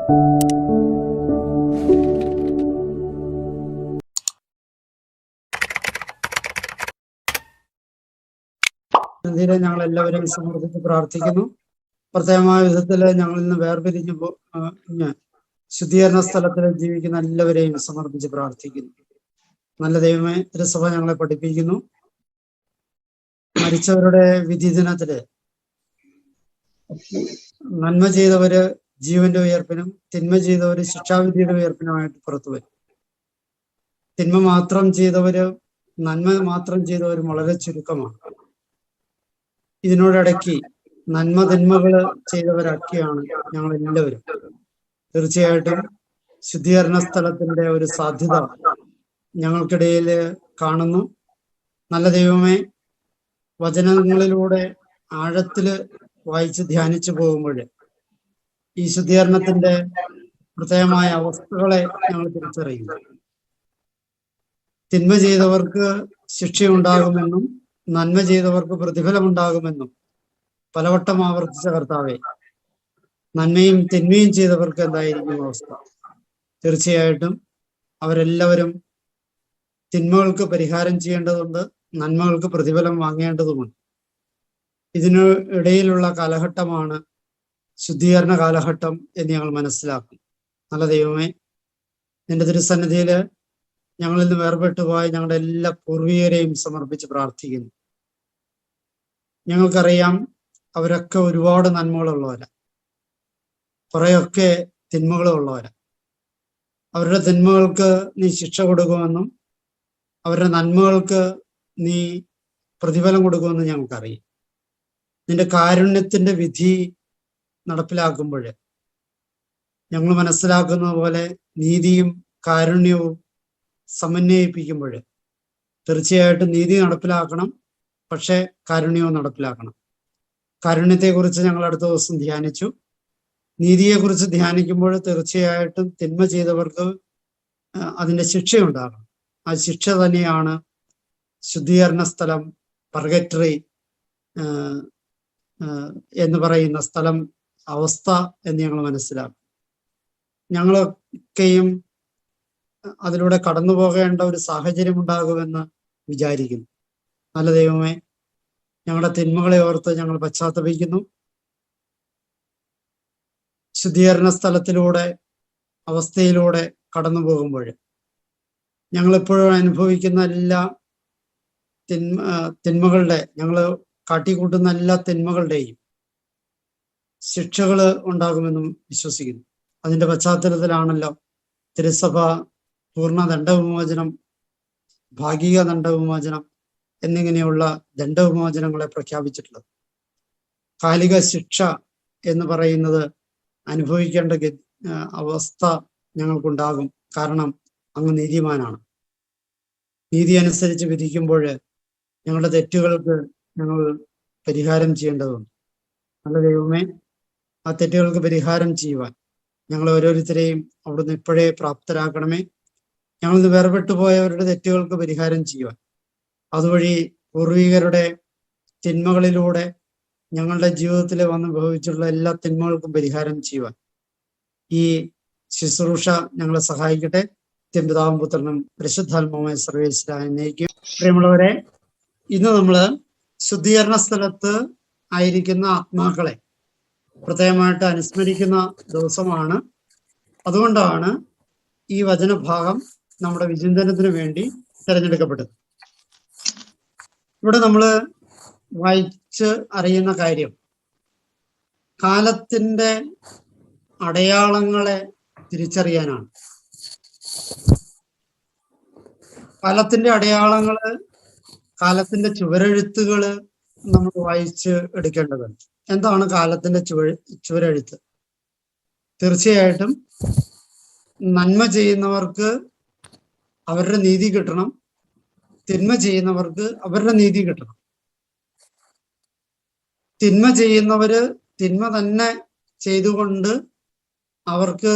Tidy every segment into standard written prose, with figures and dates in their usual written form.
ഞങ്ങൾ എല്ലാവരെയും സമർപ്പിച്ച് പ്രാർത്ഥിക്കുന്നു. പ്രത്യേകമായ വിധത്തിൽ ഞങ്ങളിൽ നിന്ന് വേർപിരിഞ്ഞു ശുദ്ധീകരണ സ്ഥലത്തിൽ ജീവിക്കുന്ന എല്ലാവരെയും സമർപ്പിച്ച് പ്രാർത്ഥിക്കുന്നു. നല്ല ദൈവമേ, തിരുസഭ ഞങ്ങളെ പഠിപ്പിക്കുന്നു. മരിച്ചവരുടെ വിധി ദിനത്തില് നന്മ ചെയ്തവര് ജീവന്റെ ഉയർപ്പിനും തിന്മ ചെയ്തവര് ശിക്ഷാവിധിയുടെ ഉയർപ്പിനുമായിട്ട് പുറത്തു വരും. തിന്മ മാത്രം ചെയ്തവര് നന്മ മാത്രം ചെയ്തവരും വളരെ ചുരുക്കമാണ്. ഇതിനോടിടയ്ക്ക് നന്മ തിന്മകള് ചെയ്തവരൊക്കെയാണ് ഞങ്ങൾ എല്ലാവരും. തീർച്ചയായിട്ടും ശുദ്ധീകരണ സ്ഥലത്തിന്റെ ഒരു സാധ്യത ഞങ്ങൾക്കിടയിൽ കാണുന്നു. നല്ല ദൈവമേ, വചനങ്ങളിലൂടെ ആഴത്തില് വായിച്ച് ധ്യാനിച്ചു പോകുമ്പോൾ ഈ ശുദ്ധീകരണത്തിന്റെ പ്രത്യേകമായ അവസ്ഥകളെ ഞങ്ങൾ തിരിച്ചറിയുന്നു. തിന്മ ചെയ്തവർക്ക് ശിക്ഷയുണ്ടാകുമെന്നും നന്മ ചെയ്തവർക്ക് പ്രതിഫലമുണ്ടാകുമെന്നും പലവട്ടം ആവർത്തിച്ച കർത്താവെ, നന്മയും തിന്മയും ചെയ്തവർക്ക് എന്തായിരിക്കും അവസ്ഥ? തീർച്ചയായിട്ടും അവരെല്ലാവരും തിന്മകൾക്ക് പരിഹാരം ചെയ്യേണ്ടതുണ്ട്, നന്മകൾക്ക് പ്രതിഫലം വാങ്ങേണ്ടതുമുണ്ട്. ഇതിന് ഇടയിലുള്ള കാലഘട്ടമാണ് ശുദ്ധീകരണ കാലഘട്ടം എന്ന് ഞങ്ങൾ മനസ്സിലാക്കും. നല്ല ദൈവമേ, നിന്റെ തിരുസന്നിധിയിൽ ഞങ്ങളിൽ നിന്ന് വേർപെട്ടുപോയ ഞങ്ങളുടെ എല്ലാ പൂർവികരെയും സമർപ്പിച്ച് പ്രാർത്ഥിക്കുന്നു. ഞങ്ങൾക്കറിയാം അവരൊക്കെ ഒരുപാട് നന്മകളുള്ളവരാ, കുറെയൊക്കെ തിന്മകളും ഉള്ളവരാ. അവരുടെ തിന്മകൾക്ക് നീ ശിക്ഷ കൊടുക്കുമെന്നും അവരുടെ നന്മകൾക്ക് നീ പ്രതിഫലം കൊടുക്കുമെന്നും ഞങ്ങൾക്കറിയാം. നിന്റെ കാരുണ്യത്തിന്റെ വിധി നടപ്പിലാക്കുമ്പോൾ ഞങ്ങൾ മനസ്സിലാക്കുന്ന പോലെ നീതിയും കാരുണ്യവും സമന്വയിപ്പിക്കുമ്പോൾ തീർച്ചയായിട്ടും നീതി നടപ്പിലാക്കണം, പക്ഷെ കാരുണ്യവും നടപ്പിലാക്കണം. കാരുണ്യത്തെക്കുറിച്ച് ഞങ്ങൾ അടുത്ത ദിവസം ധ്യാനിച്ചു. നീതിയെക്കുറിച്ച് ധ്യാനിക്കുമ്പോൾ തീർച്ചയായിട്ടും തിന്മ ചെയ്തവർക്ക് അതിന്റെ ശിക്ഷയുണ്ടാകണം. ആ ശിക്ഷ തന്നെയാണ് ശുദ്ധീകരണ സ്ഥലം, പർഗറ്ററി എന്ന് പറയുന്ന സ്ഥലം, അവസ്ഥ എന്ന് ഞങ്ങൾ മനസ്സിലാക്കും. ഞങ്ങളൊക്കെയും അതിലൂടെ കടന്നു പോകേണ്ട ഒരു സാഹചര്യം ഉണ്ടാകുമെന്ന് വിചാരിക്കുന്നു. നല്ല ദൈവമേ, ഞങ്ങളുടെ തിന്മകളെ ഓർത്ത് ഞങ്ങൾ പശ്ചാത്തപിക്കുന്നു. ശുദ്ധീകരണ സ്ഥലത്തിലൂടെ അവസ്ഥയിലൂടെ കടന്നു പോകുമ്പോൾ ഞങ്ങളെപ്പോഴും അനുഭവിക്കുന്ന എല്ലാ തിന്മകളുടെ, ഞങ്ങൾ കാട്ടിക്കൂട്ടുന്ന എല്ലാ തിന്മകളുടെയും ശിക്ഷകൾ ഉണ്ടാകുമെന്നും വിശ്വസിക്കുന്നു. അതിന്റെ പശ്ചാത്തലത്തിലാണല്ലോ തിരുസഭ പൂർണ്ണ ദണ്ഡവിമോചനം, ഭാഗിക ദണ്ഡവിമോചനം എന്നിങ്ങനെയുള്ള ദണ്ഡവിമോചനങ്ങളെ പ്രഖ്യാപിച്ചിട്ടുള്ളത്. കാലിക ശിക്ഷ എന്ന് പറയുന്നത് അനുഭവിക്കേണ്ട അവസ്ഥ ഞങ്ങൾക്കുണ്ടാകും. കാരണം അങ്ങ് നീതിമാനാണ്. നീതി അനുസരിച്ച് വിധിക്കുമ്പോൾ ഞങ്ങളുടെ തെറ്റുകൾക്ക് ഞങ്ങൾ പരിഹാരം ചെയ്യേണ്ടതുണ്ട്. നല്ല ദൈവമേ, ആ തെറ്റുകൾക്ക് പരിഹാരം ചെയ്യുവാൻ ഞങ്ങൾ ഓരോരുത്തരെയും അവിടുന്ന് ഇപ്പോഴേ പ്രാപ്തരാക്കണമേ. ഞങ്ങളിന്ന് വേർപെട്ടു പോയവരുടെ തെറ്റുകൾക്ക് പരിഹാരം ചെയ്യുവാൻ, അതുവഴി പൂർവികരുടെ തിന്മകളിലൂടെ ഞങ്ങളുടെ ജീവിതത്തിൽ വന്ന് ഭവിച്ചിട്ടുള്ള എല്ലാ തിന്മകൾക്കും പരിഹാരം ചെയ്യുവാൻ ഈ ശുശ്രൂഷ ഞങ്ങളെ സഹായിക്കട്ടെ. പിതാവും പുത്രനും പരിശുദ്ധാത്മാവുമായ സർവേശ്വരായ എന്നേക്കും. പ്രിയമുള്ളവരെ, ഇന്ന് നമ്മള് ശുദ്ധീകരണ സ്ഥലത്ത് ആയിരിക്കുന്ന ആത്മാക്കളെ പ്രത്യേകമായിട്ട് അനുസ്മരിക്കുന്ന ദിവസമാണ്. അതുകൊണ്ടാണ് ഈ വചനഭാഗം നമ്മുടെ വിചിന്തനത്തിന് വേണ്ടി തിരഞ്ഞെടുക്കപ്പെട്ടത്. ഇവിടെ നമ്മൾ വായിച്ച് അറിയുന്ന കാര്യം കാലത്തിന്റെ അടയാളങ്ങളെ തിരിച്ചറിയാനാണ്. കാലത്തിന്റെ അടയാളങ്ങള്, കാലത്തിന്റെ ചുവരെഴുത്തുകള് നമ്മൾ വായിച്ച് എടുക്കേണ്ടതുണ്ട്. എന്താണ് കാലത്തിന്റെ ചുവരെഴുത്ത്? തീർച്ചയായിട്ടും നന്മ ചെയ്യുന്നവർക്ക് അവരുടെ നീതി കിട്ടണം, തിന്മ ചെയ്യുന്നവർക്ക് അവരുടെ നീതി കിട്ടണം. തിന്മ ചെയ്യുന്നവര് തിന്മ തന്നെ ചെയ്തുകൊണ്ട് അവർക്ക്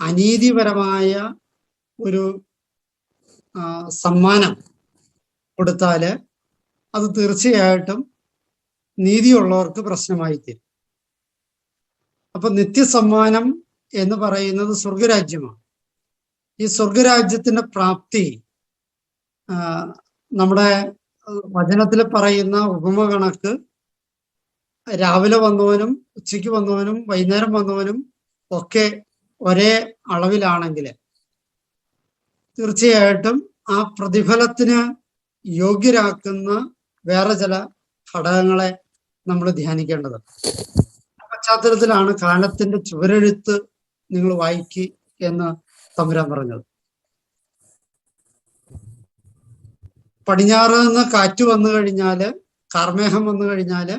അനീതിപരമായ ഒരു സമ്മാനം കൊടുത്താല് അത് തീർച്ചയായിട്ടും നീതിയുള്ളവർക്ക് പ്രശ്നമായി തീരും. അപ്പൊ നിത്യസമ്മാനം എന്ന് പറയുന്നത് സ്വർഗരാജ്യമാണ്. ഈ സ്വർഗരാജ്യത്തിന്റെ പ്രാപ്തി നമ്മുടെ വചനത്തിൽ പറയുന്ന ഉപമ കണക്ക് രാവിലെ വന്നവനും ഉച്ചയ്ക്ക് വന്നവനും വൈകുന്നേരം വന്നവനും ഒക്കെ ഒരേ അളവിലാണെങ്കിൽ തീർച്ചയായിട്ടും ആ പ്രതിഫലത്തിന് യോഗ്യരാക്കുന്ന വേറെ ചില ഘടകങ്ങളെ നമ്മൾ ധ്യാനിക്കേണ്ടത്. പശ്ചാത്തലത്തിലാണ് കാലത്തിന്റെ ചുവരെഴുത്ത് നിങ്ങൾ വായിക്കി എന്ന് തമ്പുരാൻ പറഞ്ഞത്. പടിഞ്ഞാറ് നിന്ന് കാറ്റ് വന്നു കഴിഞ്ഞാല്, കാർമേഘം വന്നു കഴിഞ്ഞാല്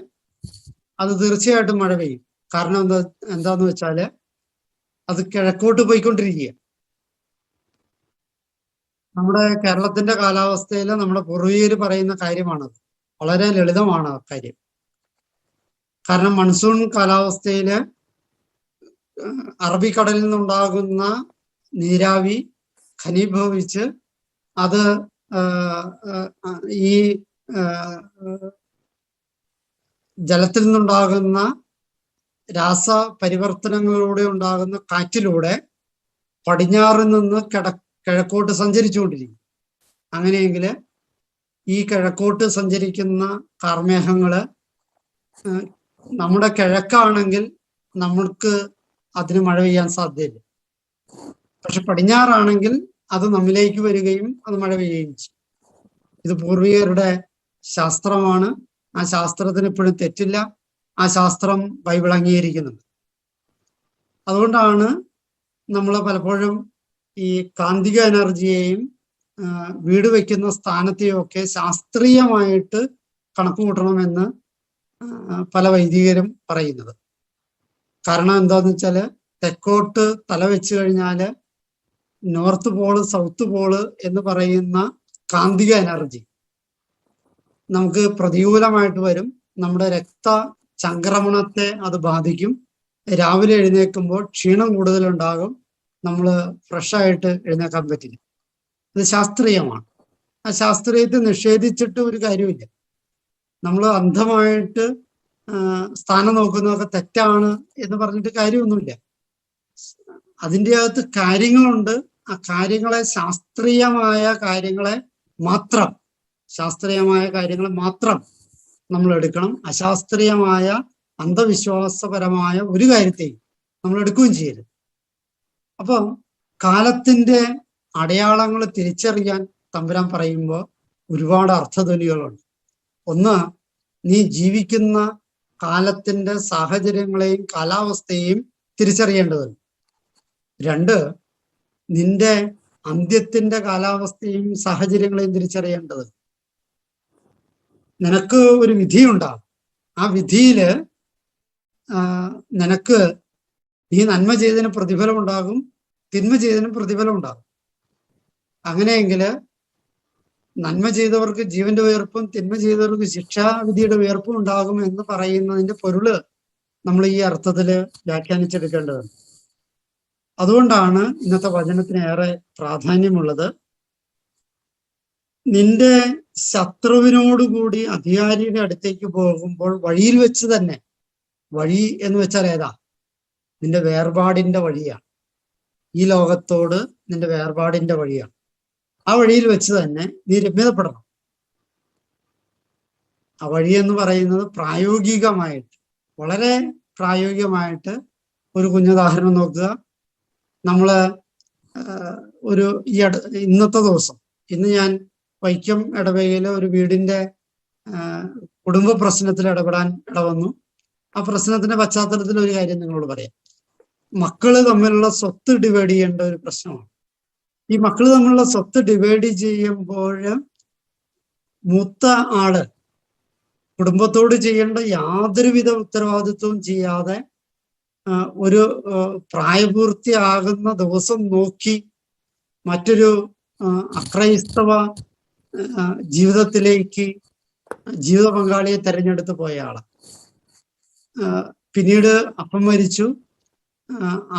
അത് തീർച്ചയായിട്ടും മഴ പെയ്യും. കാരണം എന്താന്ന് വെച്ചാല് അത് കിഴക്കോട്ട് പോയിക്കൊണ്ടിരിക്കുക. നമ്മുടെ കേരളത്തിന്റെ കാലാവസ്ഥയിൽ നമ്മുടെ പൂർവികര് പറയുന്ന കാര്യമാണത്. വളരെ ലളിതമാണ് ആ കാര്യം. കാരണം മൺസൂൺ കാലാവസ്ഥയില് അറബിക്കടലിൽ നിന്നുണ്ടാകുന്ന നീരാവി ഘനീഭവിച്ച് അത് ഈ ജലത്തിൽ നിന്നുണ്ടാകുന്ന രാസപരിവർത്തനങ്ങളിലൂടെ ഉണ്ടാകുന്ന കാറ്റിലൂടെ പടിഞ്ഞാറിൽ നിന്ന് കിഴക്കോട്ട് സഞ്ചരിച്ചുകൊണ്ടിരിക്കും. അങ്ങനെയെങ്കിൽ ഈ കിഴക്കോട്ട് സഞ്ചരിക്കുന്ന കാർമേഘങ്ങള് നമ്മുടെ കിഴക്കാണെങ്കിൽ നമ്മൾക്ക് അതിന് മഴ പെയ്യാൻ സാധ്യതയില്ല. പക്ഷെ പടിഞ്ഞാറാണെങ്കിൽ അത് നമ്മിലേക്ക് വരികയും അത് മഴ പെയ്യുകയും ചെയ്യും. ഇത് പൂർവികരുടെ ശാസ്ത്രമാണ്. ആ ശാസ്ത്രത്തിന് ഇപ്പോഴും തെറ്റില്ല. ആ ശാസ്ത്രം ബൈബിൾ അംഗീകരിക്കുന്നുണ്ട്. അതുകൊണ്ടാണ് നമ്മൾ പലപ്പോഴും ഈ കാന്തിക എനർജിയെയും വീട് വയ്ക്കുന്ന സ്ഥാനത്തെയും ഒക്കെ ശാസ്ത്രീയമായിട്ട് കണക്ക് കൂട്ടണമെന്ന് പല വൈദികരും പറയുന്നത്. കാരണം എന്താന്ന് വെച്ചാല് തെക്കോട്ട് തല വെച്ച് കഴിഞ്ഞാല് നോർത്ത് പോള് സൗത്ത് പോള് എന്ന് പറയുന്ന കാന്തിക എനർജി നമുക്ക് പ്രതികൂലമായിട്ട് വരും. നമ്മുടെ രക്തചംക്രമണത്തെ അത് ബാധിക്കും. രാവിലെ എഴുന്നേൽക്കുമ്പോൾ ക്ഷീണം കൂടുതലുണ്ടാകും. നമ്മൾ ഫ്രഷായിട്ട് എഴുന്നേക്കാൻ പറ്റില്ല. ഇത് ശാസ്ത്രീയമാണ്. ആ ശാസ്ത്രീയത്തെ നിഷേധിച്ചിട്ട് ഒരു കാര്യമില്ല. നമ്മൾ അന്ധമായിട്ട് സ്ഥാനം നോക്കുന്നതൊക്കെ തെറ്റാണ് എന്ന് പറഞ്ഞിട്ട് കാര്യമൊന്നുമില്ല. അതിൻ്റെ അകത്ത് കാര്യങ്ങളുണ്ട്. ആ കാര്യങ്ങളെ ശാസ്ത്രീയമായ കാര്യങ്ങളെ മാത്രം നമ്മൾ എടുക്കണം. അശാസ്ത്രീയമായ അന്ധവിശ്വാസപരമായ ഒരു കാര്യത്തെയും നമ്മൾ എടുക്കുകയും ചെയ്യരുത്. അപ്പം കാലത്തിന്റെ അടയാളങ്ങൾ തിരിച്ചറിയാൻ തമ്പുരാൻ പറയുമ്പോൾ ഒരുപാട് അർത്ഥധ്വനികളുണ്ട്. ഒന്ന്, നീ ജീവിക്കുന്ന കാലത്തിന്റെ സാഹചര്യങ്ങളെയും കാലാവസ്ഥയെയും തിരിച്ചറിയേണ്ടതുണ്ട്. രണ്ട്, നിന്റെ അന്ത്യത്തിന്റെ കാലാവസ്ഥയും സാഹചര്യങ്ങളെയും തിരിച്ചറിയേണ്ടത്. നിനക്ക് ഒരു വിധിയുണ്ടാകും. ആ വിധിയില് നിനക്ക് നീ നന്മ ചെയ്തതിന് പ്രതിഫലം ഉണ്ടാകും, തിന്മ ചെയ്തതിന് പ്രതിഫലം ഉണ്ടാകും. അങ്ങനെയെങ്കിൽ നന്മ ചെയ്തവർക്ക് ജീവന്റെ ഉയർപ്പും തിന്മ ചെയ്തവർക്ക് ശിക്ഷാവിധിയുടെ ഉയർപ്പും ഉണ്ടാകും എന്ന് പറയുന്നതിന്റെ പൊരുള് നമ്മൾ ഈ അർത്ഥത്തില് വ്യാഖ്യാനിച്ചെടുക്കേണ്ടതുണ്ട്. അതുകൊണ്ടാണ് ഇന്നത്തെ വചനത്തിന് ഏറെ പ്രാധാന്യമുള്ളത്. നിന്റെ ശത്രുവിനോടുകൂടി അധികാരിയുടെ അടുത്തേക്ക് പോകുമ്പോൾ വഴിയിൽ വെച്ച് തന്നെ, വഴി എന്ന് വെച്ചാൽ ഏതാ? നിന്റെ വേർപാടിന്റെ വഴിയാണ്. ഈ ലോകത്തോട് നിന്റെ വേർപാടിന്റെ വഴിയാണ്. ആ വഴിയിൽ വെച്ച് തന്നെ നീ രമ്യതപ്പെടണം. ആ വഴി എന്ന് പറയുന്നത് പ്രായോഗികമായിട്ട്, വളരെ പ്രായോഗികമായിട്ട് ഒരു കുഞ്ഞുദാഹരണം നോക്കുക. നമ്മള് ഇന്നത്തെ ദിവസം, ഇന്ന് ഞാൻ വൈക്കം ഇടവകയിലെ ഒരു വീടിന്റെ കുടുംബ പ്രശ്നത്തിൽ ഇടപെടാൻ ഇടവന്നു. ആ പ്രശ്നത്തിന്റെ പശ്ചാത്തലത്തിൽ ഒരു കാര്യം നിങ്ങളോട് പറയാം. മക്കള് തമ്മിലുള്ള സ്വത്ത് ഡിവൈഡ് ചെയ്യേണ്ട ഒരു പ്രശ്നമാണ്. ഈ മക്കള് തമ്മിലുള്ള സ്വത്ത് ഡിവൈഡ് ചെയ്യുമ്പോൾ മൂത്ത ആള് കുടുംബത്തോട് ചെയ്യേണ്ട യാതൊരുവിധ ഉത്തരവാദിത്വവും ചെയ്യാതെ ഒരു പ്രായപൂർത്തിയാകുന്ന ദിവസം നോക്കി മറ്റൊരു അക്രൈസ്തവ ജീവിതത്തിലേക്ക് ജീവിത പങ്കാളിയെ തെരഞ്ഞെടുത്ത് പോയ ആളാണ്. പിന്നീട് അപ്പം മരിച്ചു.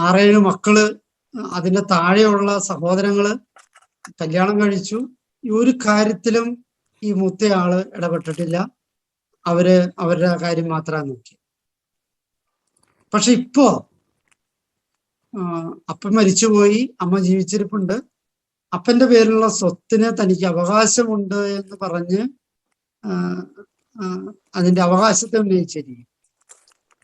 6-7 മക്കള്, അതിന്റെ താഴെയുള്ള സഹോദരങ്ങള് കല്യാണം കഴിച്ചു. ഈ ഒരു കാര്യത്തിലും ഈ മൂത്തയാള് ഇടപെട്ടിട്ടില്ല. അവരുടെ കാര്യം മാത്രമാണ് നോക്കി. പക്ഷെ ഇപ്പോ അപ്പൻ മരിച്ചുപോയി, അമ്മ ജീവിച്ചിരിപ്പുണ്ട്, അപ്പന്റെ പേരിലുള്ള സ്വത്തിന് തനിക്ക് അവകാശമുണ്ട് എന്ന് പറഞ്ഞ് അതിന്റെ അവകാശത്തെ ഉന്നയിച്ചിരിക്കും.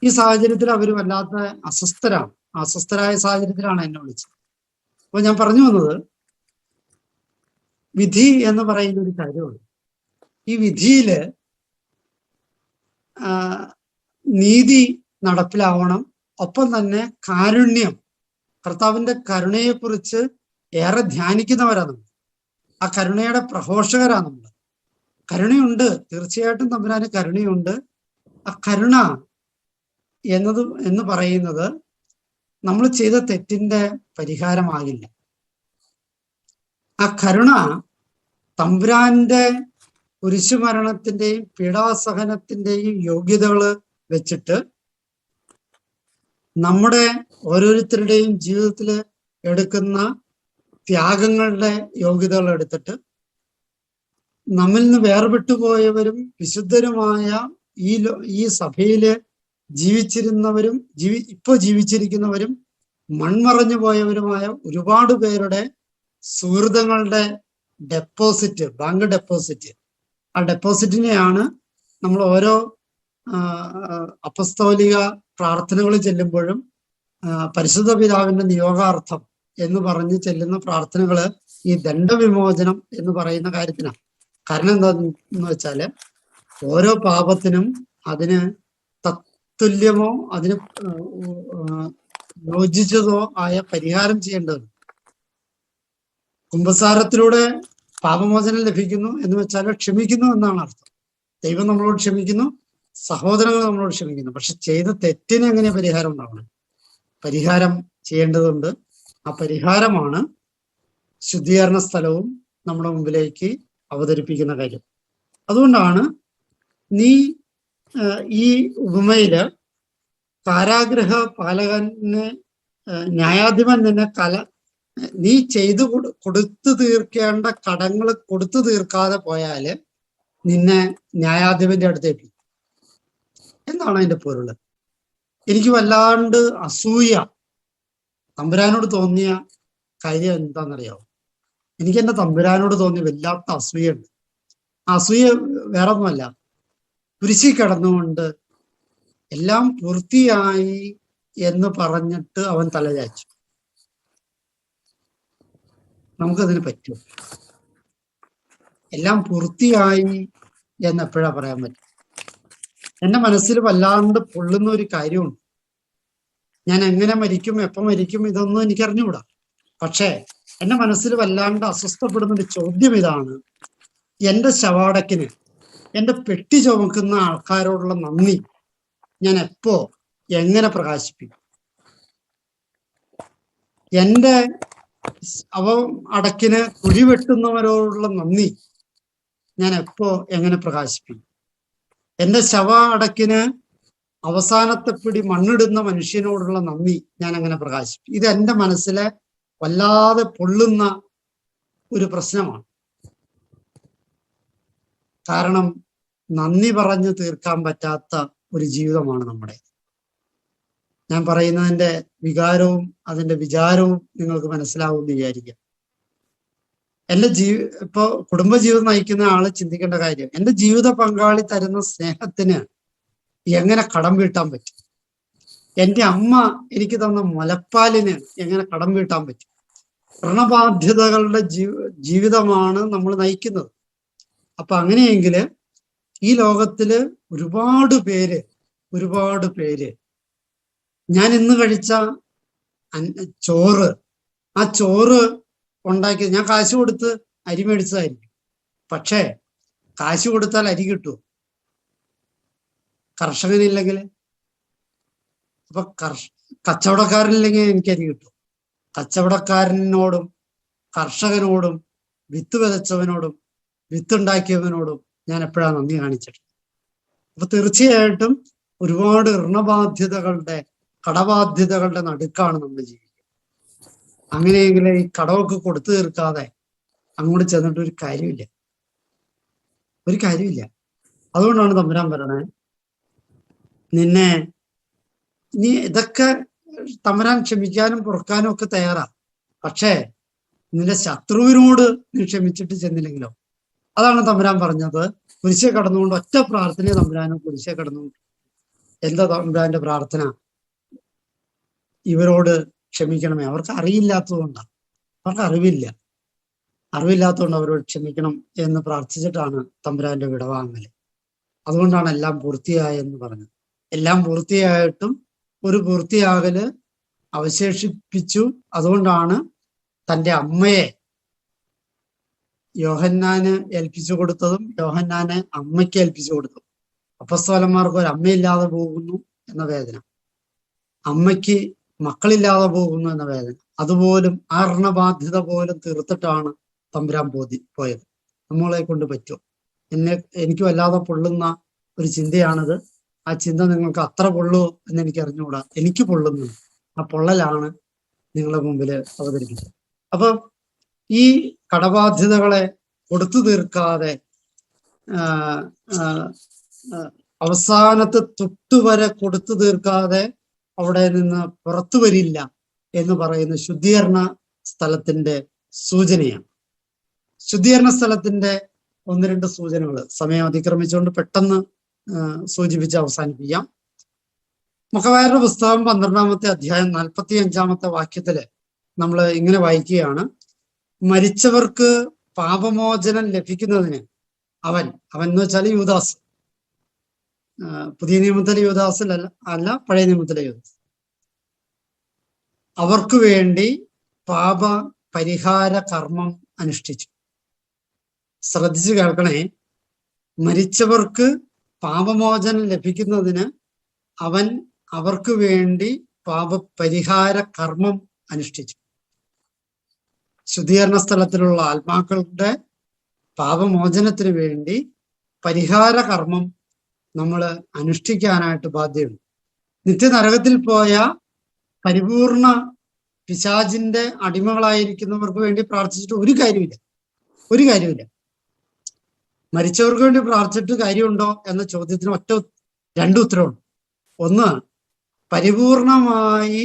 ഈ സാഹചര്യത്തിൽ അവർ വല്ലാത്ത അസ്വസ്ഥരായ സാഹചര്യത്തിലാണ് എന്നെ വിളിച്ചത്. അപ്പൊ ഞാൻ പറഞ്ഞു വന്നത്, വിധി എന്ന് പറയുന്ന ഒരു കാര്യമുണ്ട്. ഈ വിധിയില് നീതി നടപ്പിലാവണം, ഒപ്പം തന്നെ കാരുണ്യം, കർത്താവിന്റെ കരുണയെക്കുറിച്ച് ഏറെ ധ്യാനിക്കുന്നവരാണ് നമ്മൾ. ആ കരുണയുടെ പ്രഘോഷകരാണ് നമ്മൾ. കരുണയുണ്ട്, തീർച്ചയായിട്ടും തമ്പുരാന് കരുണയുണ്ട്. ആ കരുണ എന്ന് പറയുന്നത് നമ്മൾ ചെയ്ത തെറ്റിന്റെ പരിഹാരമാകില്ല. ആ കരുണ തമ്പുരാന്റെ കുരിശുമരണത്തിന്റെയും പീഡാസഹനത്തിന്റെയും യോഗ്യതകൾ വെച്ചിട്ട് നമ്മുടെ ഓരോരുത്തരുടെയും ജീവിതത്തിൽ എടുക്കുന്ന ത്യാഗങ്ങളുടെ യോഗ്യതകൾ എടുത്തിട്ട് നമ്മിൽ നിന്ന് വേർപെട്ടു പോയവരും വിശുദ്ധരുമായ ഈ സഭയില് ജീവിച്ചിരുന്നവരും ഇപ്പൊ ജീവിച്ചിരിക്കുന്നവരും മൺമറഞ്ഞു പോയവരുമായ ഒരുപാട് പേരുടെ സുഹൃതങ്ങളുടെ ഡെപ്പോസിറ്റ്, ബാങ്ക് ഡെപ്പോസിറ്റ്, ആ ഡെപ്പോസിറ്റിനെയാണ് നമ്മൾ ഓരോ അപ്പസ്തോലിക പ്രാർത്ഥനകൾ ചെല്ലുമ്പോഴും പരിശുദ്ധ പിതാവിന്റെ നിയോഗാർത്ഥം എന്ന് പറഞ്ഞ് ചെല്ലുന്ന പ്രാർത്ഥനകള് ഈ ദണ്ഡവിമോചനം എന്ന് പറയുന്ന കാര്യത്തിനാണ്. കാരണം എന്താന്ന് വെച്ചാല് ഓരോ പാപത്തിനും അതിന് തത്തുല്യമോ അതിന് യോജിച്ചതോ ആയ പരിഹാരം ചെയ്യേണ്ടതുണ്ട്. കുമ്പസാരത്തിലൂടെ പാപമോചനം ലഭിക്കുന്നു എന്ന് വെച്ചാൽ ക്ഷമിക്കുന്നു എന്നാണ് അർത്ഥം. ദൈവം നമ്മളോട് ക്ഷമിക്കുന്നു, സഹോദരങ്ങൾ നമ്മളോട് ക്ഷമിക്കുന്നു. പക്ഷെ ചെയ്ത തെറ്റിന് എങ്ങനെ പരിഹാരം ഉണ്ടാവണം? പരിഹാരം ചെയ്യേണ്ടതുണ്ട്. ആ പരിഹാരമാണ് ശുദ്ധീകരണ സ്ഥലവും നമ്മുടെ മുമ്പിലേക്ക് അവതരിപ്പിക്കുന്ന കാര്യം. അതുകൊണ്ടാണ് നീ ഈ ഉപമയില് കാരാഗൃഹ പാലകന് ന്യായാധിപൻ നിന്നെ നീ ചെയ്തു കൊടുത്തു തീർക്കേണ്ട കടങ്ങൾ കൊടുത്തു തീർക്കാതെ പോയാല് നിന്നെ ന്യായാധിപന്റെ അടുത്തേക്ക് എന്നാണ് അതിന്റെ പൊരുള്. എനിക്ക് വല്ലാണ്ട് അസൂയ തമ്പുരാനോട് തോന്നിയ കാര്യം എന്താണെന്നറിയാമോ? എനിക്ക് എന്റെ തമ്പുരാനോട് തോന്നിയ വല്ലാത്ത അസൂയുണ്ട്. അസൂയ വേറെ ഒന്നുമല്ല, കുരിശി കിടന്നുകൊണ്ട് എല്ലാം പൂർത്തിയായി എന്ന് പറഞ്ഞിട്ട് അവൻ തലചാച്ചു. നമുക്കതിന് പറ്റും? എല്ലാം പൂർത്തിയായി എന്ന് എപ്പോഴാ പറയാൻ പറ്റും? എന്റെ മനസ്സിൽ വല്ലാണ്ട് പൊള്ളുന്ന ഒരു കാര്യമുണ്ട്. ഞാൻ എങ്ങനെ മരിക്കും, എപ്പം മരിക്കും, ഇതൊന്നും എനിക്ക് അറിഞ്ഞുകൂടാ. പക്ഷേ എന്റെ മനസ്സിൽ വല്ലാണ്ട് അസ്വസ്ഥപ്പെടുന്ന ഒരു ചോദ്യം ഇതാണ്: എന്റെ ശവാടക്കിന് എന്റെ പെട്ടി ചുമക്കുന്ന ആൾക്കാരോടുള്ള നന്ദി ഞാൻ എപ്പോ എങ്ങനെ പ്രകാശിപ്പിക്കും? എന്റെ അടക്കിന് കുഴി വെട്ടുന്നവരോടുള്ള നന്ദി ഞാൻ എപ്പോ എങ്ങനെ പ്രകാശിപ്പിക്കും? എന്റെ അടക്കിന് അവസാനത്തെ പിടി മണ്ണിടുന്ന മനുഷ്യനോടുള്ള നന്ദി ഞാൻ എങ്ങനെ പ്രകാശിപ്പിക്കും? ഇത് എന്റെ മനസ്സിലെ വല്ലാതെ പൊള്ളുന്ന ഒരു പ്രശ്നമാണ്. കാരണം നന്ദി പറഞ്ഞു തീർക്കാൻ പറ്റാത്ത ഒരു ജീവിതമാണ് നമ്മുടെ. ഞാൻ പറയുന്നതിന്റെ വികാരവും അതിന്റെ വിചാരവും നിങ്ങൾക്ക് മനസ്സിലാവുമെന്ന് വിചാരിക്കാം. എന്റെ ഇപ്പൊ കുടുംബജീവിതം നയിക്കുന്ന ആള് ചിന്തിക്കേണ്ട കാര്യം, എന്റെ ജീവിത പങ്കാളി തരുന്ന സ്നേഹത്തിന് എങ്ങനെ കടം വീട്ടാൻ പറ്റും? എന്റെ അമ്മ എനിക്ക് തന്ന മുലപ്പാലിന് എങ്ങനെ കടം വീട്ടാൻ പറ്റും? ഋണബാധ്യതകളുടെ ജീവിതമാണ് നമ്മൾ നയിക്കുന്നത്. അപ്പൊ അങ്ങനെയെങ്കിൽ ഈ ലോകത്തില് ഒരുപാട് പേര് ഞാൻ ഇന്ന് കഴിച്ച ചോറ്, ആ ചോറ് ഉണ്ടാക്കി ഞാൻ കാശ് കൊടുത്ത് അരി മേടിച്ചതായിരിക്കും. പക്ഷേ കാശ് കൊടുത്താൽ അരി കിട്ടുമോ? കർഷകനില്ലെങ്കിൽ, അപ്പൊ കച്ചവടക്കാരനില്ലെങ്കിൽ എനിക്ക് അരി കിട്ടും. കച്ചവടക്കാരനോടും കർഷകനോടും വിത്ത് വിതച്ചവനോടും വിത്തുണ്ടാക്കിയവനോടും ഞാൻ എപ്പോഴാണ് നന്ദി കാണിച്ചിട്ടുണ്ട്? അപ്പൊ തീർച്ചയായിട്ടും ഒരുപാട് ഋണബാധ്യതകളുടെ കടബാധ്യതകളുടെ നടുക്കാണ് നമ്മൾ ജീവിക്കുന്നത്. അങ്ങനെയെങ്കിൽ ഈ കടമൊക്കെ കൊടുത്തു തീർക്കാതെ അങ്ങോട്ട് ചെന്നിട്ട് ഒരു കാര്യമില്ല. അതുകൊണ്ടാണ് തമ്പുരാൻ പറയണേ, നീ ഇതൊക്കെ തമ്പുരാൻ ക്ഷമിക്കാനും പൊറുക്കാനും ഒക്കെ തയ്യാറാ. പക്ഷേ നിന്റെ ശത്രുവിനോട് നീ ക്ഷമിച്ചിട്ട് ചെന്നില്ലെങ്കിലോ? അതാണ് തമ്പുരാൻ പറഞ്ഞത്. കുരിശെ കടന്നുകൊണ്ട് ഒറ്റ പ്രാർത്ഥനയെ തമ്പുരാനും കുരിശെ കടന്നുകൊണ്ട്. എന്താ തമ്പുരാന്റെ പ്രാർത്ഥന? ഇവരോട് ക്ഷമിക്കണമേ. അവർക്ക് അറിയില്ലാത്തതുകൊണ്ടാണ്, അവർക്ക് അറിവില്ലാത്തതുകൊണ്ട് അവരോട് ക്ഷമിക്കണം എന്ന് പ്രാർത്ഥിച്ചിട്ടാണ് തമ്പുരാന്റെ വിടവാങ്ങല്. അതുകൊണ്ടാണ് എല്ലാം പൂർത്തിയായെന്ന് പറഞ്ഞത്. എല്ലാം പൂർത്തിയായിട്ടും ഒരു പൂർത്തിയാകല് അവശേഷിപ്പിച്ചു. അതുകൊണ്ടാണ് തൻ്റെ അമ്മയെ യോഹന്നാന് ഏൽപ്പിച്ചു കൊടുത്തതും യോഹന്നാനെ അമ്മയ്ക്ക് ഏൽപ്പിച്ചു കൊടുത്തതും. അപ്പസ്തോലന്മാർക്ക് ഒരു അമ്മയില്ലാതെ പോകുന്നു എന്ന വേദന, അമ്മയ്ക്ക് മക്കളില്ലാതെ പോകുന്നു എന്ന വേദന, അതുപോലും ആ ഋണബാധ്യത പോലും തീർത്തിട്ടാണ് തമ്പുരാൻ പോയത്. നമ്മളെ കൊണ്ട് പറ്റുമോ? എനിക്ക് വല്ലാതെ പൊള്ളുന്ന ഒരു ചിന്തയാണിത്. ആ ചിന്ത നിങ്ങൾക്ക് അത്ര പൊള്ളൂ എന്ന് എനിക്ക് അറിഞ്ഞുകൂടാ. എനിക്ക് പൊള്ളുന്നു. ആ പൊള്ളലാണ് നിങ്ങളുടെ മുമ്പിൽ അവതരിപ്പിച്ചത്. അപ്പൊ ഈ കടബാധ്യതകളെ കൊടുത്തു തീർക്കാതെ അവസാനത്തെ തൊട്ടുവരെ കൊടുത്തു തീർക്കാതെ അവിടെ നിന്ന് പുറത്തു വരില്ല എന്ന് പറയുന്ന ശുദ്ധീകരണ സ്ഥലത്തിന്റെ സൂചനയാണ്. ശുദ്ധീകരണ സ്ഥലത്തിന്റെ ഒന്ന് രണ്ട് സൂചനകൾ സമയം അതിക്രമിച്ചുകൊണ്ട് പെട്ടെന്ന് സൂചിപ്പിച്ച് അവസാനിപ്പിക്കാം. മക്കവായരുടെ പുസ്തകം 12-ാമത്തെ അധ്യായം 45-ാമത്തെ വാക്യത്തില് നമ്മൾ ഇങ്ങനെ വായിക്കുകയാണ്: മരിച്ചവർക്ക് പാപമോചനം ലഭിക്കുന്നതിന് അവൻ എന്ന് വെച്ചാൽ യൂദാസ്, പുതിയ നിയമത്തിലെ യൂദാസിലല്ല, പഴയ നിയമത്തിലെ യൂദാസ്, അവർക്ക് വേണ്ടി പാപ പരിഹാര കർമ്മം അനുഷ്ഠിച്ചു. ശ്രദ്ധിച്ചു കേൾക്കണേ. മരിച്ചവർക്ക് പാപമോചനം ലഭിക്കുന്നതിന് അവൻ അവർക്ക് വേണ്ടി പാപപരിഹാര കർമ്മം അനുഷ്ഠിച്ചു. ശുദ്ധീകരണ സ്ഥലത്തിലുള്ള ആത്മാക്കളുടെ പാപമോചനത്തിന് വേണ്ടി പരിഹാര കർമ്മം നമ്മൾ അനുഷ്ഠിക്കാനായിട്ട് ബാധ്യതയുണ്ട്. നിത്യനരകത്തിൽ പോയ പരിപൂർണ പിശാചിന്റെ അടിമകളായിരിക്കുന്നവർക്ക് വേണ്ടി പ്രാർത്ഥിച്ചിട്ട് ഒരു കാര്യമില്ല. മരിച്ചവർക്ക് വേണ്ടി പ്രാർത്ഥിച്ചിട്ട് കാര്യമുണ്ടോ എന്ന ചോദ്യത്തിന് രണ്ട് ഉത്തരവുണ്ട്. ഒന്ന്, പരിപൂർണമായി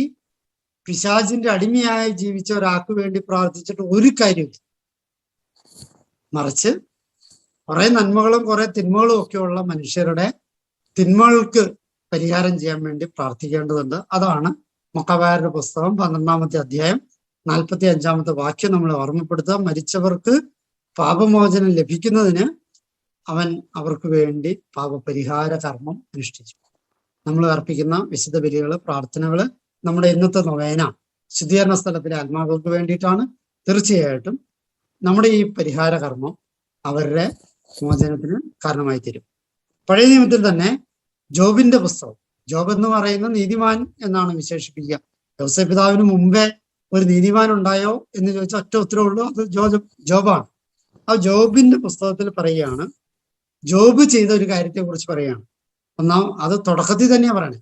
പിശാചിന്റെ അടിമയായി ജീവിച്ച ഒരാൾക്ക് വേണ്ടി പ്രാർത്ഥിച്ചിട്ട് ഒരു കാര്യമില്ല. മറിച്ച് കുറെ നന്മകളും കുറെ തിന്മകളും ഒക്കെയുള്ള മനുഷ്യരുടെ തിന്മകൾക്ക് പരിഹാരം ചെയ്യാൻ വേണ്ടി പ്രാർത്ഥിക്കേണ്ടതുണ്ട്. അതാണ് മക്കവായരുടെ പുസ്തകം 12-ാമത്തെ അധ്യായം 45-ാമത്തെ വാക്യം നമ്മളെ ഓർമ്മപ്പെടുത്തുക. മരിച്ചവർക്ക് പാപമോചനം ലഭിക്കുന്നതിന് അവൻ അവർക്ക് വേണ്ടി പാപപരിഹാര കർമ്മം അനുഷ്ഠിച്ചു. നമ്മൾ അർപ്പിക്കുന്ന വിശുദ്ധ ബലികള്, പ്രാർത്ഥനകള്, നമ്മുടെ ഇന്നത്തെ നൊവേന ശുദ്ധീകരണ സ്ഥലത്തിലെ ആത്മാക്കൾക്ക് വേണ്ടിയിട്ടാണ്. തീർച്ചയായിട്ടും നമ്മുടെ ഈ പരിഹാര കർമ്മം അവരുടെ മോചനത്തിന് കാരണമായി തീരും. പഴയ നിയമത്തിൽ തന്നെ ജോബിന്റെ പുസ്തകം, ജോബ് എന്ന് പറയുന്ന നീതിമാൻ എന്നാണ് വിശേഷിപ്പിക്കുക. യോസേപ്പ് പിതാവിന് മുമ്പേ ഒരു നീതിമാൻ ഉണ്ടായോ എന്ന് ചോദിച്ചാൽ ഒറ്റ ഉത്തരവേ ഉള്ളൂ, അത് ജോബാണ്. ആ ജോബിന്റെ പുസ്തകത്തിൽ പറയുകയാണ്, ജോബ് ചെയ്ത ഒരു കാര്യത്തെ കുറിച്ച് പറയുകയാണ്. അത് തുടക്കത്തിൽ തന്നെയാ പറയണേ.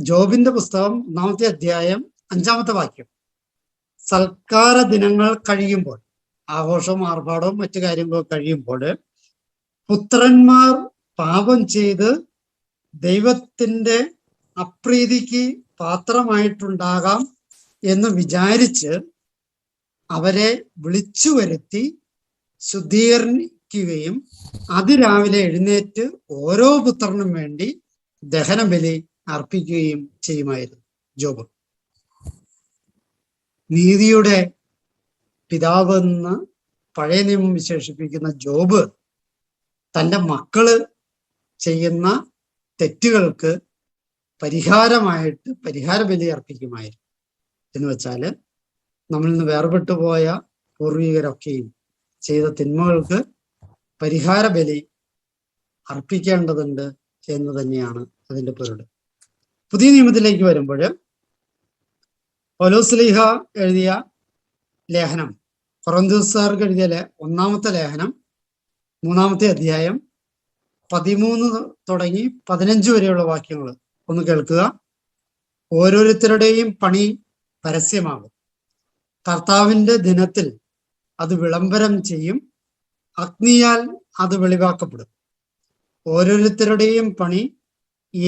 ജോബിന്റെ പുസ്തകം 1-ാമത്തെ അധ്യായം 5-ാമത്തെ വാക്യം: സൽക്കാര ദിനങ്ങൾ കഴിയുമ്പോൾ, ആഘോഷവും ആർഭാടവും മറ്റു കാര്യങ്ങളൊക്കെ കഴിയുമ്പോൾ, പുത്രന്മാർ പാപം ചെയ്ത് ദൈവത്തിന്റെ അപ്രീതിക്ക് പാത്രമായിട്ടുണ്ടാകാം എന്ന് വിചാരിച്ച് അവരെ വിളിച്ചു വരുത്തി ശുദ്ധീകരിക്കുകയും അതിരാവിലെ എഴുന്നേറ്റ് ഓരോ പുത്രനും വേണ്ടി ദഹനബലി അർപ്പിക്കുകയും ചെയ്യുമായിരുന്നു ജോബ്. നീതിയുടെ പിതാവ് എന്ന് പഴയ നിയമം വിശേഷിപ്പിക്കുന്ന ജോബ് തൻ്റെ മക്കള് ചെയ്യുന്ന തെറ്റുകൾക്ക് പരിഹാരമായിട്ട് പരിഹാര ബലി അർപ്പിക്കുമായിരുന്നു. എന്ന് വെച്ചാല് നമ്മളിൽ നിന്ന് വേർപെട്ടു പോയ പൂർവികരൊക്കെയും ചെയ്ത തിന്മകൾക്ക് പരിഹാര ബലി അർപ്പിക്കേണ്ടതുണ്ട് എന്ന് തന്നെയാണ് അതിന്റെ പൊരുൾ. പുതിയ നിയമത്തിലേക്ക് വരുമ്പോൾ പൗലോസ്ലീഹ എഴുതിയ ലേഖനം, കൊറിന്തോസ്യർക്ക് എഴുതിയ 1-ാമത്തെ ലേഖനം 3-ാമത്തെ അധ്യായം 13 തുടങ്ങി 15 വരെയുള്ള വാക്യങ്ങൾ ഒന്ന് കേൾക്കുക. ഓരോരുത്തരുടെയും പണി പരസ്യമാകും, കർത്താവിന്റെ ദിനത്തിൽ അത് വിളംബരം ചെയ്യും, അഗ്നിയാൽ അത് വെളിവാക്കപ്പെടും. ഓരോരുത്തരുടെയും പണി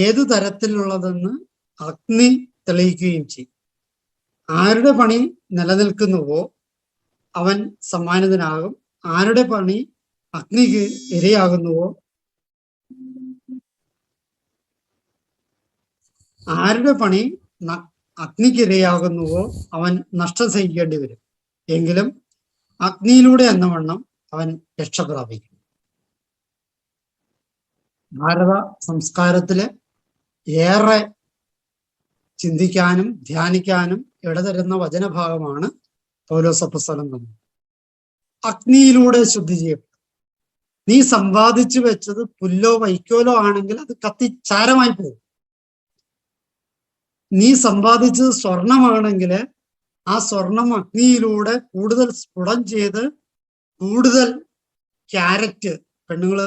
ഏതു തരത്തിലുള്ളതെന്ന് അഗ്നി തെളിയിക്കുകയും ചെയ്യും. ആരുടെ പണി നിലനിൽക്കുന്നുവോ അവൻ സമ്മാനിതനാകും. ആരുടെ പണി അഗ്നിക്ക് ഇരയാകുന്നുവോ അഗ്നിക്കിരയാകുന്നുവോ അവൻ നഷ്ടം സഹിക്കേണ്ടി വരും. എങ്കിലും അഗ്നിയിലൂടെ എന്നവണ്ണം അവൻ രക്ഷപ്രാപിക്കും. ഭാരത സംസ്കാരത്തില് ഏറെ ചിന്തിക്കാനും ധ്യാനിക്കാനും ഇടതരുന്ന വചനഭാഗമാണ് പൗലോസ് അപ്പോസ്തലൻ തന്നത്. അഗ്നിയിലൂടെ ശുദ്ധി ചെയ്യപ്പെടും. നീ സമ്പാദിച്ചു വെച്ചത് പുല്ലോ വൈക്കോലോ ആണെങ്കിൽ അത് കത്തിച്ചാരമായി പോകും. നീ സമ്പാദിച്ചത് സ്വർണമാണെങ്കിൽ ആ സ്വർണം അഗ്നിയിലൂടെ കൂടുതൽ സ്ഫുടം ചെയ്ത് കൂടുതൽ ക്യാരറ്റ്, പെണ്ണുങ്ങള്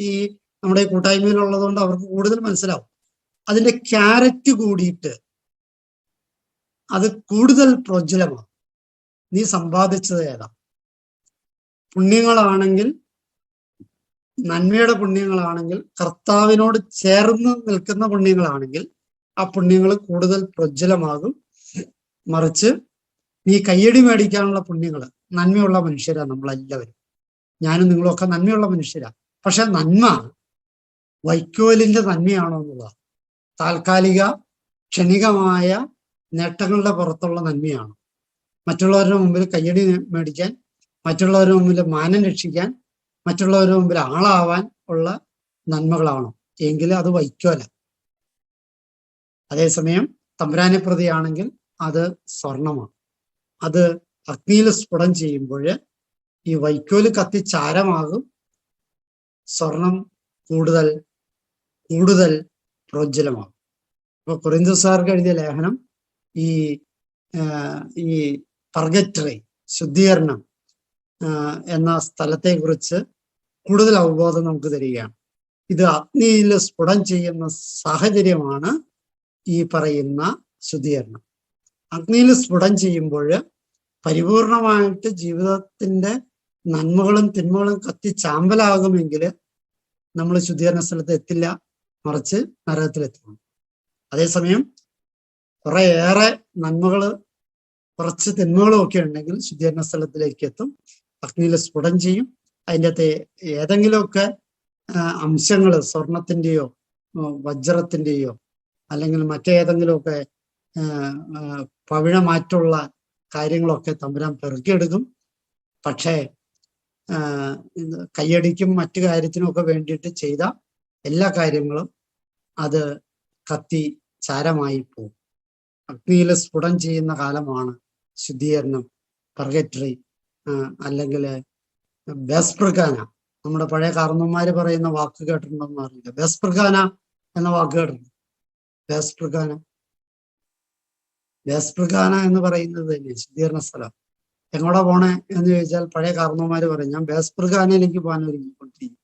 ഈ നമ്മുടെ കൂട്ടായ്മയിലുള്ളതുകൊണ്ട് അവർക്ക് കൂടുതൽ മനസ്സിലാവും, അതിന്റെ ക്യാരറ്റ് കൂടിയിട്ട് അത് കൂടുതൽ പ്രോജ്വലമാണ്. നീ സമ്പാദിച്ചത് ഏതാ? പുണ്യങ്ങളാണെങ്കിൽ, നന്മയുടെ പുണ്യങ്ങളാണെങ്കിൽ, കർത്താവിനോട് ചേർന്ന് നിൽക്കുന്ന പുണ്യങ്ങളാണെങ്കിൽ ആ പുണ്യങ്ങൾ കൂടുതൽ പ്രോജ്വലമാകും. മറിച്ച് നീ കയ്യടി മേടിക്കാനുള്ള പുണ്യങ്ങൾ, നന്മയുള്ള മനുഷ്യരാ നമ്മളെല്ലാവരും, ഞാനും നിങ്ങളൊക്കെ നന്മയുള്ള മനുഷ്യരാ. പക്ഷെ നന്മ വൈക്കോലിന്റെ നന്മയാണോ എന്നുള്ളതാണ്. താൽക്കാലിക ക്ഷണികമായ നേട്ടങ്ങളുടെ പുറത്തുള്ള നന്മയാണ്. മറ്റുള്ളവരുടെ മുമ്പിൽ കയ്യടി മേടിക്കാൻ, മറ്റുള്ളവരുടെ മുമ്പിൽ മാനം രക്ഷിക്കാൻ, മറ്റുള്ളവരുടെ മുമ്പിൽ ആളാവാൻ ഉള്ള നന്മകളാണോ എങ്കിൽ അത് വൈക്കോല. അതേസമയം തമ്പുരാനെ പ്രതിയാണെങ്കിൽ അത് സ്വർണമാണ്. അത് അഗ്നിയിൽ സ്ഫുടം ചെയ്യുമ്പോൾ ഈ വൈക്കോല് കത്തിച്ചാരമാകും, സ്വർണം കൂടുതൽ കൂടുതൽ പ്രോജ്വലമാകും. അപ്പൊ കൊറിന്തോസുകാർക്ക് എഴുതിയ ലേഖനം ഈ പർഗറ്ററി, ശുദ്ധീകരണം എന്ന സ്ഥലത്തെ കുറിച്ച് കൂടുതൽ അവബോധം നമുക്ക് തരികയാണ്. ഇത് അഗ്നിയിൽ സ്ഫുടം ചെയ്യുന്ന സാഹചര്യമാണ് ഈ പറയുന്ന ശുദ്ധീകരണം. അഗ്നിയിൽ സ്ഫുടം ചെയ്യുമ്പോൾ പരിപൂർണമായിട്ട് ജീവിതത്തിന്റെ നന്മകളും തിന്മകളും കത്തിച്ചാമ്പലാകുമെങ്കിൽ നമ്മൾ ശുദ്ധീകരണ സ്ഥലത്ത് എത്തില്ല, മറിച്ച് നരകത്തിലെത്തണം. അതേസമയം കുറേയേറെ നന്മകള് കുറച്ച് തിന്മകളും ഒക്കെ ഉണ്ടെങ്കിൽ ശുദ്ധീകരണ സ്ഥലത്തിലേക്ക് എത്തും, അഗ്നിയിൽ സ്ഫുടം ചെയ്യും. അതിൻ്റെ അകത്തെ ഏതെങ്കിലുമൊക്കെ അംശങ്ങൾ, സ്വർണത്തിൻ്റെയോ വജ്രത്തിൻ്റെയോ അല്ലെങ്കിൽ മറ്റേതെങ്കിലുമൊക്കെ പവിഴമാറ്റുള്ള കാര്യങ്ങളൊക്കെ തമ്പുരാൻ പെറുക്കിയെടുക്കും. പക്ഷേ കയ്യടിക്കും മറ്റു കാര്യത്തിനും ഒക്കെ വേണ്ടിയിട്ട് ചെയ്ത എല്ലാ കാര്യങ്ങളും അത് കത്തി ചാരമായി പോകും. അഗ്നിയിൽ സ്ഫുടം ചെയ്യുന്ന കാലമാണ് ശുദ്ധീകരണം, പർഗറ്ററി, അല്ലെങ്കിൽ ബേസ്പ്രഖാന. നമ്മുടെ പഴയ കാർന്നന്മാര് പറയുന്ന വാക്ക് കേട്ടിട്ടുണ്ടെന്ന് അറിയില്ല. ബേസ്പ്രഖാന എന്ന വാക്ക് കേട്ടിട്ടുണ്ട്. ബേസ്പ്രഖാന എന്ന് പറയുന്നത് തന്നെ ശുദ്ധീകരണ സ്ഥലം. എങ്ങോട്ടാ പോണേ എന്ന് ചോദിച്ചാൽ പഴയ കാർന്നന്മാര് പറയും, ഞാൻ ബേസ്പ്രഖാനയിലേക്ക് പോകാൻ ഒരുങ്ങിക്കൊണ്ടിരിക്കും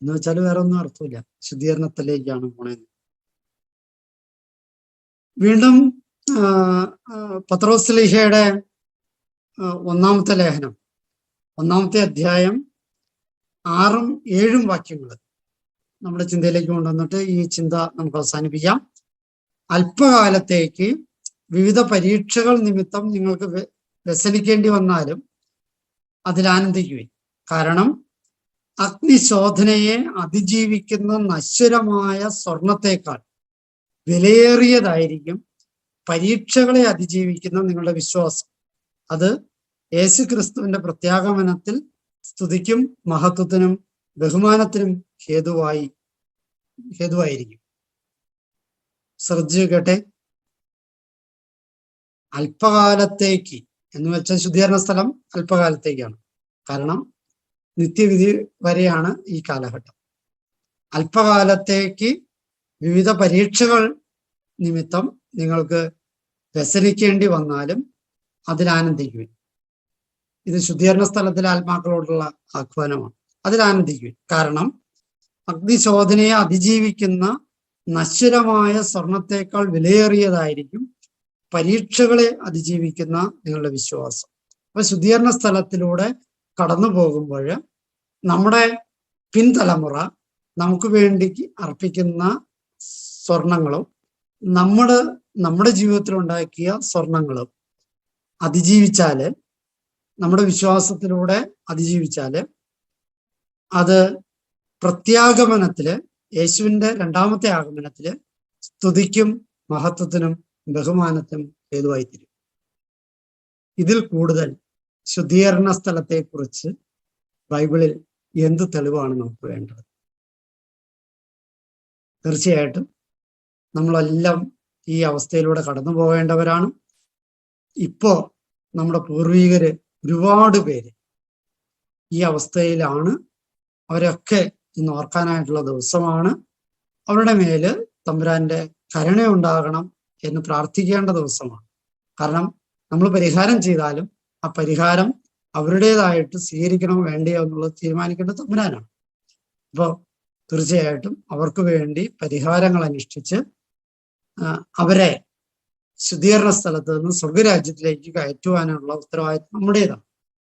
എന്ന് വെച്ചാൽ വേറെ ഒന്നും അർത്ഥമില്ല, ശുദ്ധീകരണത്തിലേക്കാണ് പോണേന്ന്. വീണ്ടും പത്രോസ് ശ്ലീഹയുടെ ഒന്നാമത്തെ ലേഖനം, ഒന്നാമത്തെ അധ്യായം 6ഉം 7ഉം വാക്യങ്ങൾ നമ്മുടെ ചിന്തയിലേക്ക് കൊണ്ടുവന്നിട്ട് ഈ ചിന്ത നമുക്ക് അവസാനിപ്പിക്കാം. അല്പകാലത്തേക്ക് വിവിധ പരീക്ഷകൾ നിമിത്തം നിങ്ങൾക്ക് വ്യസനിക്കേണ്ടി വന്നാലും അതിൽ ആനന്ദിക്കുവിൻ. കാരണം അഗ്നിശോധനയെ അതിജീവിക്കുന്ന നശ്വരമായ സ്വർണത്തേക്കാൾ വിലയേറിയതായിരിക്കും പരീക്ഷകളെ അതിജീവിക്കുന്ന നിങ്ങളുടെ വിശ്വാസം. അത് യേശുക്രിസ്തുവിന്റെ പ്രത്യാഗമനത്തിൽ സ്തുതിക്കും മഹത്വത്തിനും ബഹുമാനത്തിനും ഹേതുവായിരിക്കും. ശ്രദ്ധിച്ചു കേട്ടെ, അല്പകാലത്തേക്ക് എന്ന് വെച്ചാൽ ശുദ്ധീകരണ സ്ഥലം അല്പകാലത്തേക്കാണ്. കാരണം നിത്യവിധി വരെയാണ് ഈ കാലഘട്ടം. അല്പകാലത്തേക്ക് വിവിധ പരീക്ഷകൾ നിമിത്തം നിങ്ങൾക്ക് വ്യസനിക്കേണ്ടി വന്നാലും അതിലാനന്ദിക്കുവിൻ. ഇത് ശുദ്ധീകരണ സ്ഥലത്തിലെ ആത്മാക്കളോടുള്ള ആഹ്വാനമാണ്. അതിലാനന്ദിക്കുവിൻ. കാരണം അഗ്നിശോധനയെ അതിജീവിക്കുന്ന നശ്വരമായ സ്വർണത്തേക്കാൾ വിലയേറിയതായിരിക്കും പരീക്ഷകളെ അതിജീവിക്കുന്ന നിങ്ങളുടെ വിശ്വാസം. അപ്പൊ ശുദ്ധീകരണ സ്ഥലത്തിലൂടെ കടന്നു പോകുമ്പോൾ നമ്മുടെ പിൻതലമുറ നമുക്ക് വേണ്ടി അർപ്പിക്കുന്ന സ്വർണങ്ങളും നമ്മുടെ നമ്മുടെ ജീവിതത്തിൽ ഉണ്ടാക്കിയ സ്വർണങ്ങളും അതിജീവിച്ചാല്, നമ്മുടെ വിശ്വാസത്തിലൂടെ അതിജീവിച്ചാല്, അത് പ്രത്യാഗമനത്തില്, യേശുവിന്റെ രണ്ടാമത്തെ ആഗമനത്തില് സ്തുതിക്കും മഹത്വത്തിനും ബഹുമാനത്തിനും ഹേതുവായിത്തീരും. ഇതിൽ കൂടുതൽ ശുദ്ധീകരണ സ്ഥലത്തെക്കുറിച്ച് ബൈബിളിൽ എന്ത് തെളിവാണ് നമുക്ക് വേണ്ടത്? തീർച്ചയായിട്ടും നമ്മളെല്ലാം ഈ അവസ്ഥയിലൂടെ കടന്നു പോകേണ്ടവരാണ്. ഇപ്പോ നമ്മുടെ പൂർവികര് ഒരുപാട് പേര് ഈ അവസ്ഥയിലാണ്. അവരൊക്കെ ഇന്ന് ഓർക്കാനായിട്ടുള്ള ദിവസമാണ്. അവരുടെ മേല് തമ്പുരാന്റെ കരുണയുണ്ടാകണം എന്ന് പ്രാർത്ഥിക്കേണ്ട ദിവസമാണ്. കാരണം നമ്മൾ പരിഹാരം ചെയ്താലും ആ പരിഹാരം അവരുടേതായിട്ട് സ്വീകരിക്കണോ വേണ്ടയോ എന്നുള്ളത് തീരുമാനിക്കേണ്ടത് തമ്പുരാനാണ്. അപ്പോൾ തീർച്ചയായിട്ടും അവർക്ക് വേണ്ടി പരിഹാരങ്ങൾ അനുഷ്ഠിച്ച് അവരെ ശുദ്ധീകരണ സ്ഥലത്ത് നിന്ന് സ്വർഗരാജ്യത്തിലേക്ക് കയറ്റുവാനുള്ള ഉത്തരവാദിത്വം നമ്മുടേതാണ്.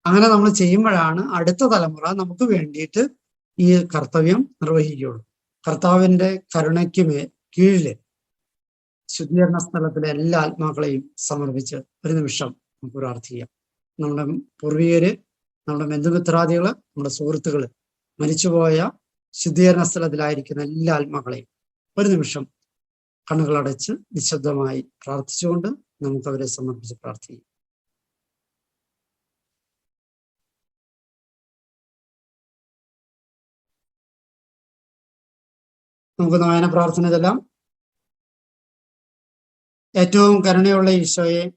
അങ്ങനെ നമ്മൾ ചെയ്യുമ്പോഴാണ് അടുത്ത തലമുറ നമുക്ക് വേണ്ടിയിട്ട് ഈ കർത്തവ്യം നിർവഹിക്കുകയുള്ളൂ. കർത്താവിന്റെ കരുണയ്ക്ക് കീഴില് ശുദ്ധീകരണ സ്ഥലത്തിലെ എല്ലാ ആത്മാക്കളെയും സമർപ്പിച്ച് ഒരു നിമിഷം നമുക്ക് പ്രാർത്ഥിക്കാം. നമ്മുടെ പൂർവികര്, നമ്മുടെ ബന്ധുമിത്രാദികള്, നമ്മുടെ സുഹൃത്തുക്കള്, മരിച്ചുപോയ ശുദ്ധീകരണ സ്ഥലത്തിലായിരിക്കുന്ന എല്ലാ ആത്മാക്കളെയും ഒരു നിമിഷം കണ്ണുകളടച്ച് നിശബ്ദമായി പ്രാർത്ഥിച്ചുകൊണ്ട് നമുക്ക് അവരെ സമർപ്പിച്ച് പ്രാർത്ഥിക്കാം. നമുക്ക് നയന പ്രാർത്ഥന ചെല്ലാം. ഏറ്റവും കരുണയുള്ള ഈശോയെ,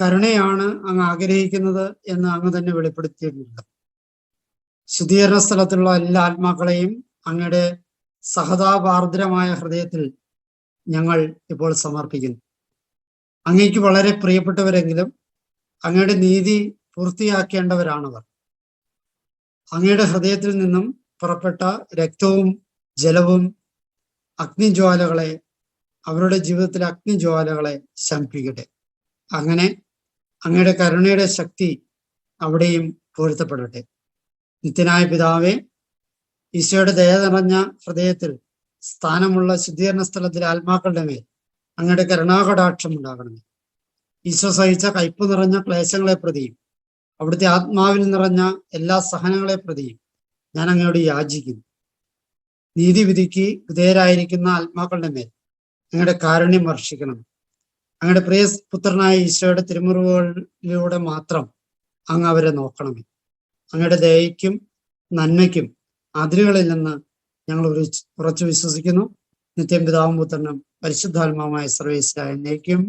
കരുണയാണ് അങ്ങ് ആഗ്രഹിക്കുന്നത് എന്ന് അങ്ങ് തന്നെ വെളിപ്പെടുത്തിയിട്ടുണ്ട്. ശുദ്ധീകരണ സ്ഥലത്തുള്ള എല്ലാ ആത്മാക്കളെയും അങ്ങയുടെ സഹതാപാർദ്രമായ ഹൃദയത്തിൽ ഞങ്ങൾ ഇപ്പോൾ സമർപ്പിക്കുന്നു. അങ്ങേക്ക് വളരെ പ്രിയപ്പെട്ടവരെങ്കിലും അങ്ങയുടെ നീതി പൂർത്തിയാക്കേണ്ടവരാണവർ. അങ്ങയുടെ ഹൃദയത്തിൽ നിന്നും പുറപ്പെട്ട രക്തവും ജലവും അഗ്നിജ്വാലകളെ, അവരുടെ ജീവിതത്തിലെ അഗ്നിജ്വാലകളെ ശമിപ്പിക്കട്ടെ. അങ്ങനെ അങ്ങയുടെ കരുണയുടെ ശക്തി അവിടെയും പൂഴ്ത്തപ്പെടട്ടെ. നിത്യനായ പിതാവേ, ഈശോയുടെ ദയ നിറഞ്ഞ ഹൃദയത്തിൽ സ്ഥാനമുള്ള ശുദ്ധീകരണ സ്ഥലത്തിലെ ആത്മാക്കളുടെ മേൽ അങ്ങയുടെ കരുണാകടാക്ഷം ഉണ്ടാകണമേ. ഈശോ സഹിച്ച കയ്പ് നിറഞ്ഞ ക്ലേശങ്ങളെ പ്രതിയും അവിടുത്തെ ആത്മാവിൽ നിറഞ്ഞ എല്ലാ സഹനങ്ങളെ പ്രതിയും ഞാൻ അങ്ങയോട് യാചിക്കുന്നു. നീതിവിധിക്ക് വിധേയരായിരിക്കുന്ന ആത്മാക്കളുടെ മേൽ അങ്ങയുടെ കാരുണ്യം വർഷിക്കണം. അങ്ങയുടെ പ്രിയ പുത്രനായ ഈശോയുടെ തിരുമുറിവുകളിലൂടെ മാത്രം അങ്ങ് അവരെ നോക്കണമേ. അങ്ങയുടെ ദയയ്ക്കും നന്മയ്ക്കും അതിരുകളിൽ നിന്ന് ഞങ്ങൾ ഉറച്ചു വിശ്വസിക്കുന്നു. നിത്യം പിതാവും പുത്രനും പരിശുദ്ധാത്മാവുമായ സർവേശ്വരായ എന്നേക്കും